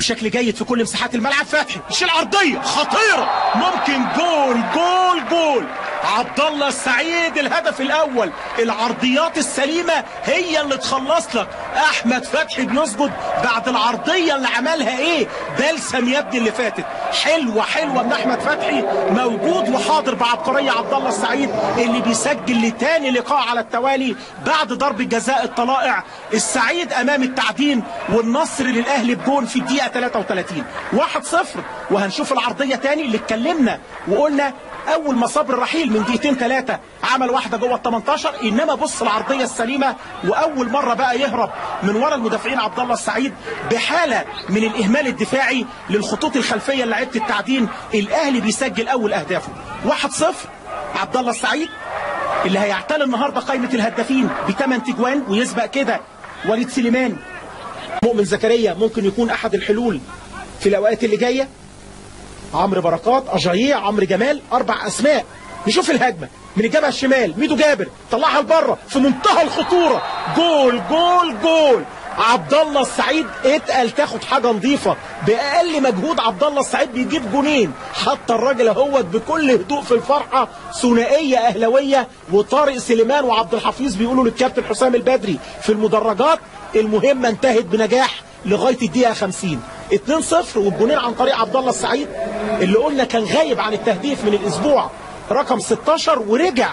بشكل جيد في كل مساحات الملعب. فتحي يشيل عرضيه خطيره، ممكن جول جول جول. عبد الله السعيد الهدف الاول. العرضيات السليمه هي اللي تخلص لك. احمد فتحي بيسجد بعد العرضيه اللي عملها ايه بلسم يا ابني اللي فاتت. حلوه من احمد فتحي، موجود وحاضر بعبقريه عبد الله السعيد اللي بيسجل لتاني لقاء على التوالي بعد ضرب الجزاء الطلائع. السعيد امام التعدين والنصر للاهلي بجون في الدقيقه 33 1-0. وهنشوف العرضيه تاني اللي اتكلمنا وقلنا اول ما صبر رحيل من دقيقتين 3 عمل واحده جوه ال 18. انما بص العرضيه السليمه، واول مره بقى يهرب من ورا المدافعين عبد الله السعيد بحاله من الاهمال الدفاعي للخطوط الخلفيه لعيبه التعدين. الاهلي بيسجل اول اهدافه 1-0. عبد الله السعيد اللي هيعتلي النهارده قائمه الهدافين ب8 تجوان ويسبق كده وليد سليمان. مؤمن زكريا ممكن يكون احد الحلول في الاوقات اللي جايه. عمرو بركات، اجاييه، عمرو جمال، 4 اسماء. نشوف الهجمه من الجبهه الشمال، ميدو جابر طلعها لبره في منتهى الخطوره. جول جول جول. عبد الله السعيد اتقل تاخد حاجه نظيفه باقل مجهود. عبد الله السعيد بيجيب جونين، حتى الراجل اهوت بكل هدوء في الفرحه. ثنائيه اهلاويه، وطارق سليمان وعبد الحفيظ بيقولوا للكابتن حسام البدري في المدرجات المهمه انتهت بنجاح لغايه الدقيقه 50. 2-0 والجونين عن طريق عبد الله السعيد اللي قلنا كان غايب عن التهديف من الاسبوع رقم 16 ورجع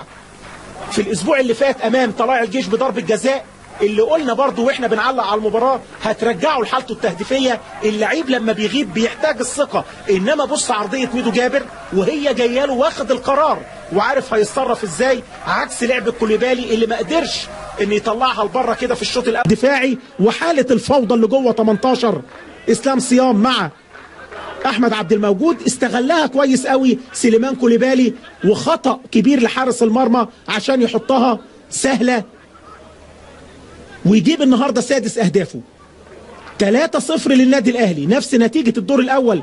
في الاسبوع اللي فات امام طلائع الجيش بضربه جزاء اللي قلنا برضو واحنا بنعلق على المباراه هترجعه لحالته التهديفيه. اللعيب لما بيغيب بيحتاج الثقه. انما بص عرضيه ميدو جابر وهي جايه له واخد القرار وعارف هيتصرف ازاي، عكس لعب كوليبالي اللي ما قدرش ان يطلعها لبره كده في الشوط الاول. دفاعي وحاله الفوضى اللي جوه 18. اسلام صيام مع احمد عبد الموجود استغلها كويس قوي سليمان كوليبالي، وخطأ كبير لحارس المرمى عشان يحطها سهله ويجيب النهارده سادس اهدافه. 3-0 للنادي الاهلي، نفس نتيجه الدور الاول.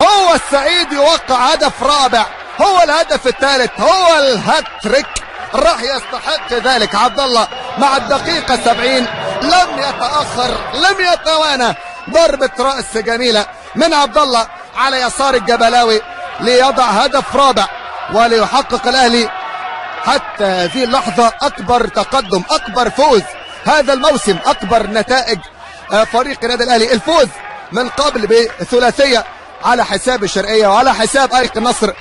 هو السعيد يوقع هدف رابع، هو الهدف الثالث، هو الهاتريك، راح يستحق ذلك عبد الله مع الدقيقه 70. لم يتاخر، لم يتوانى. ضربه راس جميله من عبد الله على يسار الجبلاوي ليضع هدف رابع وليحقق الاهلي حتى هذه اللحظة أكبر تقدم، أكبر فوز هذا الموسم، أكبر نتائج فريق النادي الأهلي. الفوز من قبل بثلاثية على حساب الشرقية وعلى حساب أيق النصر